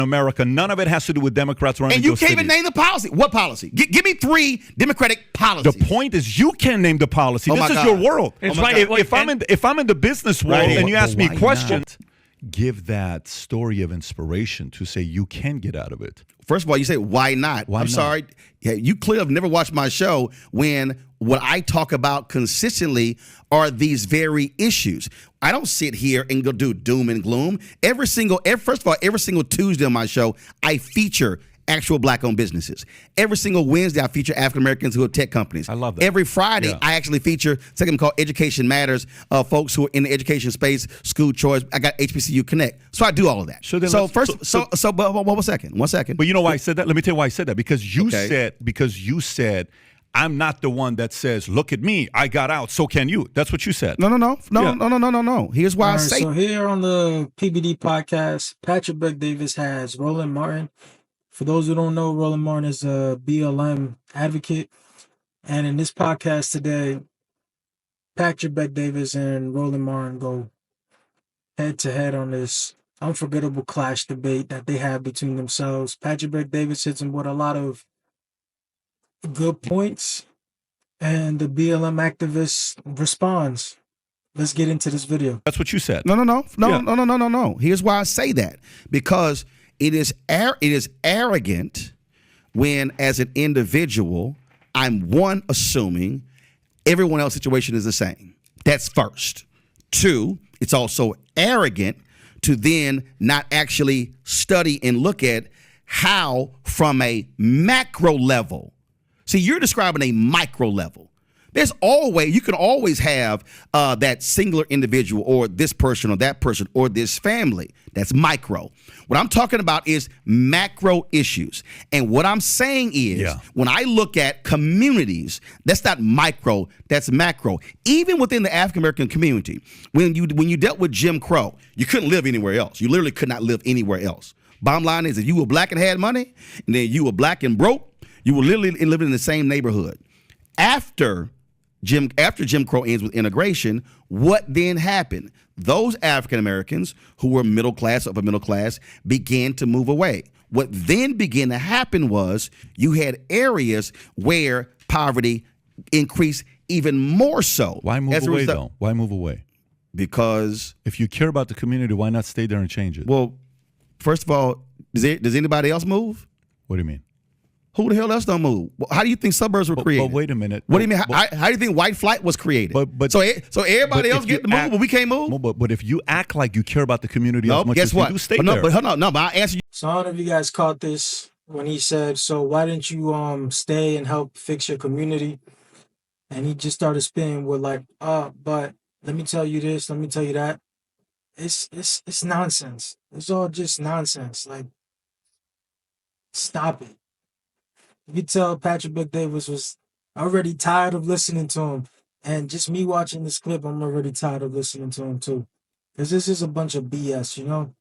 America. None of it has to do with Democrats running. And you can't even name the policy. What policy? Give me 3 Democratic policies. The point is, you can't name the policy. This is your world. It's If I'm in the business world and you ask me questions, not? give that story of inspiration to say you can get out of it. First of all, you say, why not? Why I'm not? sorry. Yeah, you clearly have never watched my show when what I talk about consistently are these very issues. I don't sit here and go do doom and gloom. First of all, every single Tuesday on my show, I feature actual black-owned businesses. Every single Wednesday, I feature African-Americans who have tech companies. I love that. Every Friday, I actually feature something called Education Matters, folks who are in the education space, school choice. I got HBCU Connect. So I do all of that. But one second. But you know why I said that? Let me tell you why I said that. Because you said, I'm not the one that says, look at me, I got out, so can you. That's what you said. No. Here's why I say. So here on the PBD podcast, Patrick Beck Davis has Roland Martin. For those who don't know, Roland Martin is a BLM advocate. And in this podcast today, Patrick Beck Davis and Roland Martin go head to head on this unforgettable clash debate that they have between themselves. Patrick Beck Davis hits him with a lot of good points, and the BLM activist responds. Let's get into this video. That's what you said. No. Here's why I say that. Because it is arrogant when, as an individual, I'm assuming everyone else's situation is the same. That's first. 2, it's also arrogant to then not actually study and look at how, from a macro level. See, you're describing a micro level. You can always have that singular individual or this person or that person or this family. That's micro. What I'm talking about is macro issues. And what I'm saying is when I look at communities, that's not micro, that's macro. Even within the African American community, when you dealt with Jim Crow, you couldn't live anywhere else. You literally could not live anywhere else. Bottom line is, if you were black and had money, and then you were black and broke, you were literally living in the same neighborhood. After Jim Crow ends with integration, what then happened? Those African Americans who were middle class, upper middle class, began to move away. What then began to happen was you had areas where poverty increased even more so. Why move away, though? Why move away? Because if you care about the community, why not stay there and change it? Well, first of all, does anybody else move? What do you mean? Who the hell else don't move? How do you think suburbs were created? But wait a minute. What do you mean? How do you think white flight was created? So everybody else get to move, but we can't move? But if you act like you care about the community as much as you do, stay there. But I'll answer you. So I don't know if you guys caught this when he said, so why didn't you stay and help fix your community? And he just started spinning with like, but let me tell you this, let me tell you that. It's nonsense. It's all just nonsense. Like, stop it. You could tell Patrick Beck Davis was already tired of listening to him. And just me watching this clip, I'm already tired of listening to him too. Because this is a bunch of BS, you know?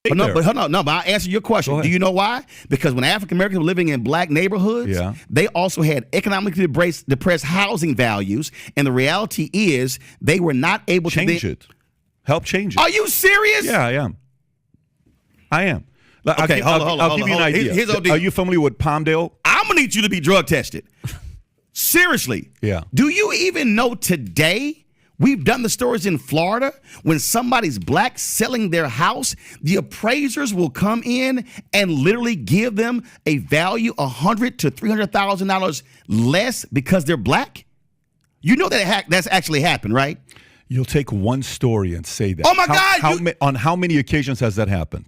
But I'll answer your question. Do you know why? Because when African Americans were living in black neighborhoods, they also had economically depressed housing values. And the reality is they were not able to change it. Help change it. Are you serious? Yeah, I am. I'll give you an idea. Here's the deal. Are you familiar with Palmdale? I'm going to need you to be drug tested. Seriously. Yeah. Do you even know today, we've done the stories in Florida, when somebody's black selling their house, the appraisers will come in and literally give them a value $100,000 to $300,000 less because they're black? You know that's actually happened, right? You'll take one story and say that. Oh, my God. On how many occasions has that happened?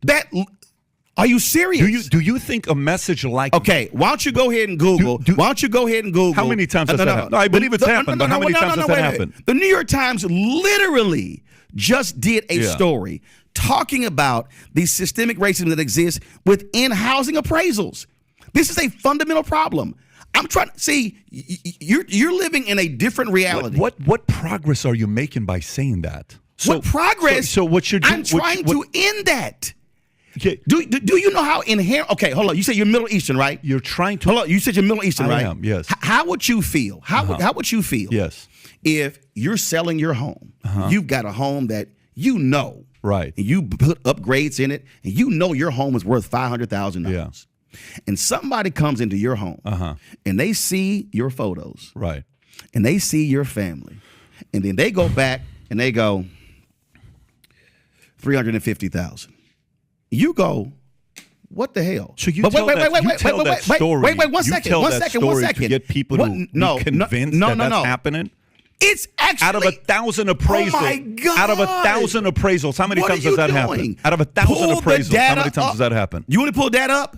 Are you serious? Do you think a message like Okay, why don't you go ahead and Google? Why don't you go ahead and Google? How many times has that happened? No, I believe it's happened, but how many times has that happened? The New York Times literally just did a story talking about the systemic racism that exists within housing appraisals. This is a fundamental problem. I'm trying to see, you're living in a different reality. What progress are you making by saying that? What progress? So what you're doing? I'm trying to end that. Okay. Do you know how inherent? Okay, hold on. You said you're Middle Eastern, right? You're trying to. Hold on. You said you're Middle Eastern, right? I am. Yes. How would you feel? How would you feel? Yes. If you're selling your home, you've got a home that you know Right. And you put upgrades in it, and you know your home is worth $500,000. Yeah. And somebody comes into your home, and they see your photos, right, and they see your family, and then they go back and they go $350,000. You go, what the hell? So you tell that story. Wait, one second. To get people to be convinced that's happening. It's actually out of 1,000 appraisals. Oh my God. Out of 1,000 appraisals, how many times does that happen? Out of 1,000 appraisals, how many times does that happen? You want to pull that up?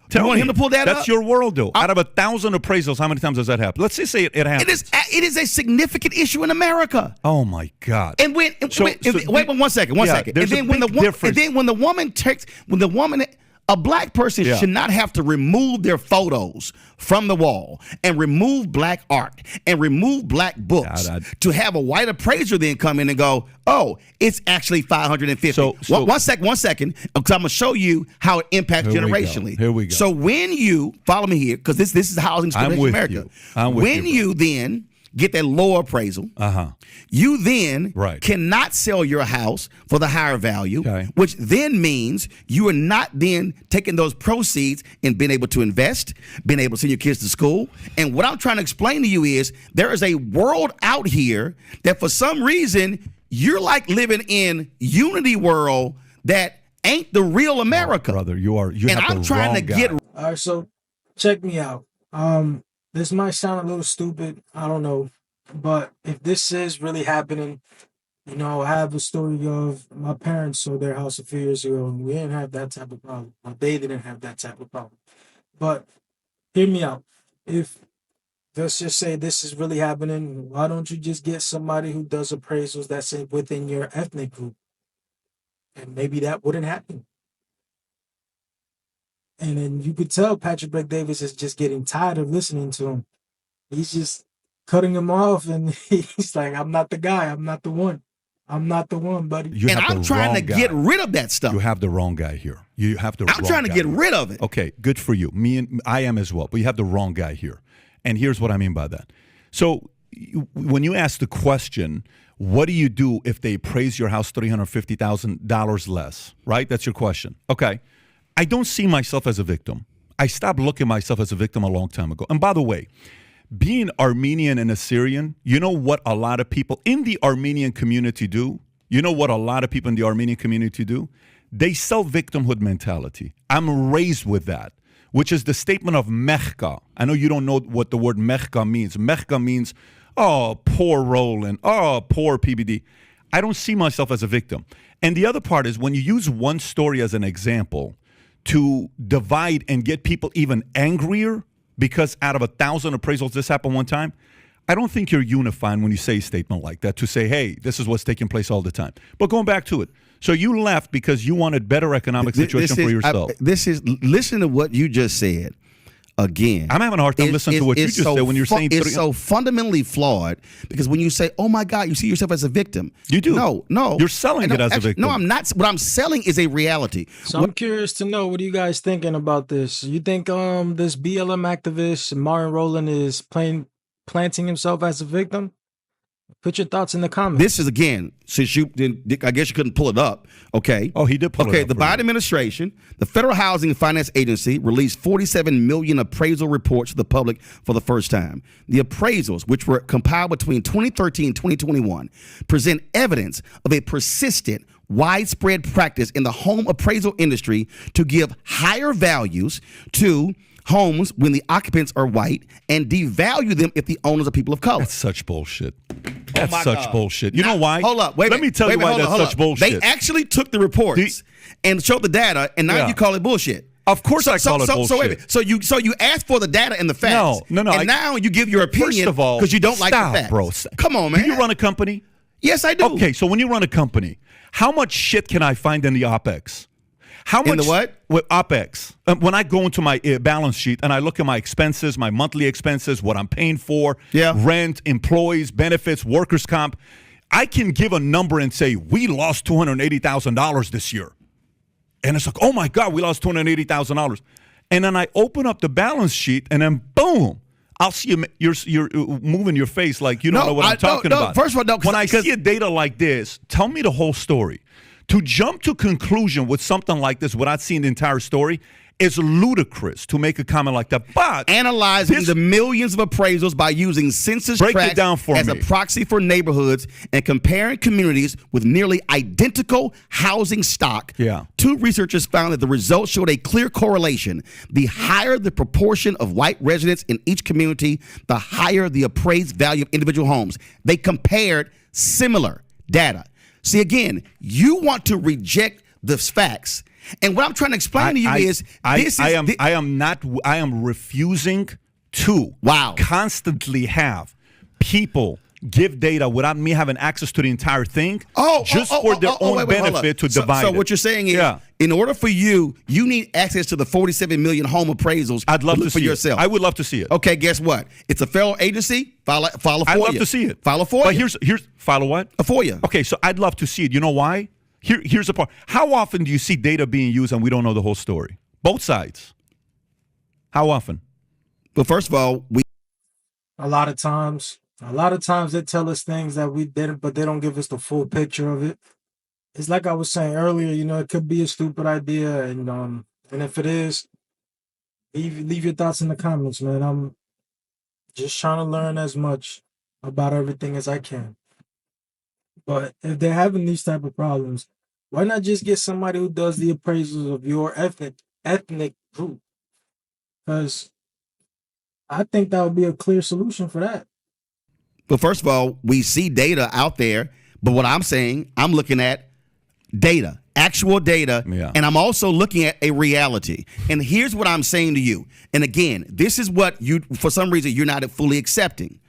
Tell me. Him to pull that up? That's your world, though. Out of 1,000 appraisals, how many times does that happen? Let's just say it happens. It is a significant issue in America. Oh my God! And wait, one second. And then when the woman, a black person should not have to remove their photos from the wall and remove black art and remove black books to have a white appraiser then come in and go, oh, it's actually 550. One second, because I'm gonna show you how it impacts generationally. Here we go. So when you follow me here, because this is housing discrimination in America. When you then get that lower appraisal, you then cannot sell your house for the higher value, which then means you are not then taking those proceeds and being able to invest, being able to send your kids to school. And what I'm trying to explain to you is there is a world out here that for some reason you're like living in Unity world that ain't the real America. Oh, brother, you and I'm trying to get. All right, so check me out. This might sound a little stupid, I don't know, but if this is really happening, you know, I have a story of my parents sold their house a few years ago, and we didn't have that type of problem. Well, they didn't have that type of problem. But hear me out. If, let's just say this is really happening, why don't you just get somebody who does appraisals that's within your ethnic group? And maybe that wouldn't happen. And then you could tell Patrick Bet-David is just getting tired of listening to him. He's just cutting him off, and he's like, I'm not the guy. I'm not the one. I'm not the one, buddy. I'm trying to get rid of that stuff. You have the wrong guy here. I'm trying to get rid of it. Okay, good for you. I am as well. But you have the wrong guy here. And here's what I mean by that. So when you ask the question, what do you do if they appraise your house $350,000 less, right? That's your question. Okay. I don't see myself as a victim. I stopped looking at myself as a victim a long time ago. And by the way, being Armenian and Assyrian, you know what a lot of people in the Armenian community do? You know what a lot of people in the Armenian community do? They sell victimhood mentality. I'm raised with that, which is the statement of mechka. I know you don't know what the word mechka means. Mechka means, oh, poor Roland, oh, poor PBD. I don't see myself as a victim. And the other part is when you use one story as an example to divide and get people even angrier because out of 1,000 appraisals this happened one time, I don't think you're unifying when you say a statement like that to say, hey, this is what's taking place all the time. But going back to it, so you left because you wanted better economic situation for yourself. Listen to what you just said. Again, I'm having a hard time listening to what you just said when you're saying it's so fundamentally flawed because when you say, "Oh my God," you see yourself as a victim. You do. No, you're selling it as a victim. No, I'm not. What I'm selling is a reality. So I'm curious to know, what are you guys thinking about this? You think this BLM activist Martin Rowland is planting himself as a victim? Put your thoughts in the comments. This is, again, since I guess you couldn't pull it up, okay? Oh, he did pull it up. Okay, the Biden administration, the Federal Housing and Finance Agency, released 47 million appraisal reports to the public for the first time. The appraisals, which were compiled between 2013 and 2021, present evidence of a persistent, widespread practice in the home appraisal industry to give higher values to homes when the occupants are white and devalue them if the owners are people of color. That's such bullshit. That's such bullshit. You know why? Hold up. Let me tell you why that's such bullshit. They actually took the reports and showed the data, and now you call it bullshit. Of course I call it bullshit. So wait a minute. So you asked for the data and the facts. No. And now you give your opinion because you don't like the facts. Bro. Come on, man. Do you run a company? Yes, I do. Okay, so when you run a company, how much shit can I find in the OPEX? How much in the what? With OPEX. When I go into my balance sheet and I look at my expenses, my monthly expenses, what I'm paying for, rent, employees, benefits, workers' comp, I can give a number and say, we lost $280,000 this year. And it's like, oh my God, we lost $280,000. And then I open up the balance sheet and then boom, I'll see you're moving your face like you don't know what I'm talking about. First of all, when I see a data like this, tell me the whole story. To jump to conclusion with something like this without seeing the entire story is ludicrous to make a comment like that. But analyzing the millions of appraisals by using census tracts as a proxy for neighborhoods and comparing communities with nearly identical housing stock, two researchers found that the results showed a clear correlation. The higher the proportion of white residents in each community, the higher the appraised value of individual homes. They compared similar data. See, again, you want to reject the facts. And what I'm trying to explain to you is I am refusing to constantly have people give data without me having access to the entire thing for their own benefit to divide So what you're saying is, in order for you need access to the 47 million home appraisals. I'd love to see yourself. I would love to see it. Okay, guess what? It's a federal agency. File a FOIA. I'd love to see it. File a FOIA. But here's file a what? A FOIA. Okay, so I'd love to see it. You know why? Here's the part. How often do you see data being used and we don't know the whole story? Both sides. How often? Well, first of all, a lot of times they tell us things that we didn't, but they don't give us the full picture of it. It's like I was saying earlier, it could be a stupid idea, and if it is, leave your thoughts in the comments, man. I'm just trying to learn as much about everything as I can. But if they're having these type of problems, why not just get somebody who does the appraisals of your ethnic group? Because I think that would be a clear solution for that. But first of all, we see data out there. But what I'm saying, I'm looking at data, actual data, and I'm also looking at a reality. And here's what I'm saying to you. And again, this is what for some reason, you're not fully accepting.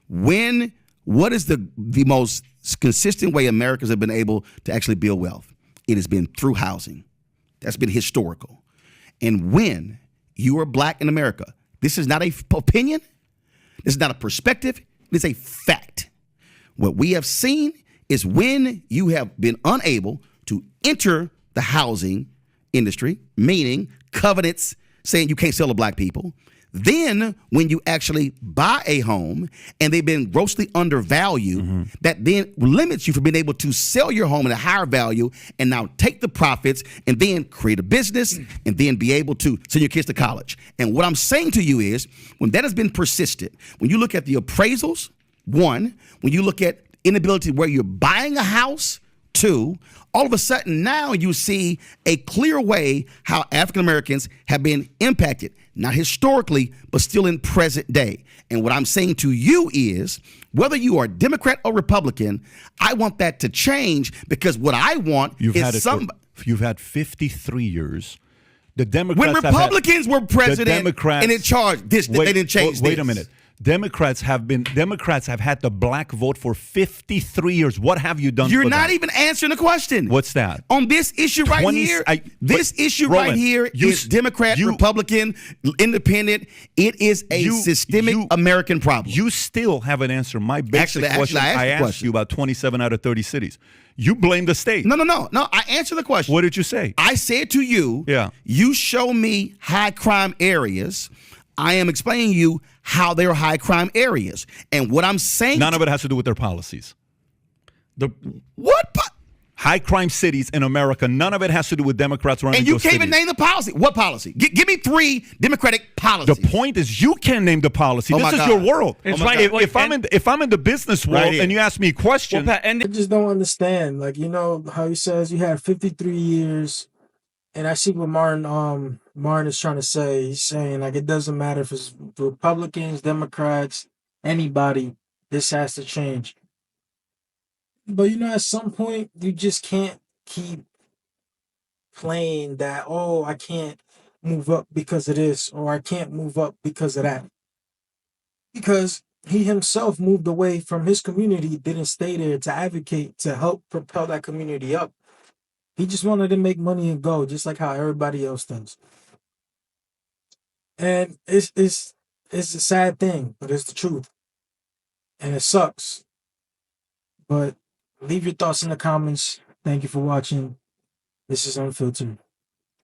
What is the most consistent way Americans have been able to actually build wealth? It has been through housing. That's been historical. And when you are black in America, this is not an opinion. This is not a perspective. It is a fact. What we have seen is when you have been unable to enter the housing industry, meaning covenants saying you can't sell to black people, then when you actually buy a home and they've been grossly undervalued, that then limits you from being able to sell your home at a higher value and now take the profits and then create a business and then be able to send your kids to college. And what I'm saying to you is when that has been persistent, when you look at the appraisals, one, when you look at inability where you're buying a house, two, all of a sudden now you see a clear way how African Americans have been impacted, not historically, but still in present day. And what I'm saying to you is, whether you are Democrat or Republican, I want that to change, because what I want you've had 53 years. The Democrats when Republicans were president and in charge, they didn't change this. Wait a minute. Democrats have had the black vote for 53 years. What have you done? You're not even answering the question. What's that? On this issue right here, right here is Democrat, Republican, Independent. It is a systemic American problem. You still haven't answered my basic question. I asked you about 27 out of 30 cities. You blame the state. No. I answered the question. What did you say? I said to you, you show me high crime areas. I am explaining to you how they're high crime areas. And what I'm saying... None of it has to do with their policies. What? High crime cities in America, none of it has to do with Democrats running those cities. And you can't even name the policy. What policy? Give me 3 Democratic policies. The point is you can't name the policy. This is your world. If I'm in the business world and you ask me a question... I just don't understand. Like, how he says you had 53 years... And I see what Martin is trying to say. He's saying, like, it doesn't matter if it's Republicans, Democrats, anybody, this has to change. But, at some point, you just can't keep playing that, I can't move up because of this, or I can't move up because of that. Because he himself moved away from his community, didn't stay there to advocate, to help propel that community up. He just wanted to make money and go, just like how everybody else does. And it's a sad thing, but it's the truth. And it sucks. But leave your thoughts in the comments. Thank you for watching. This is Unfiltered.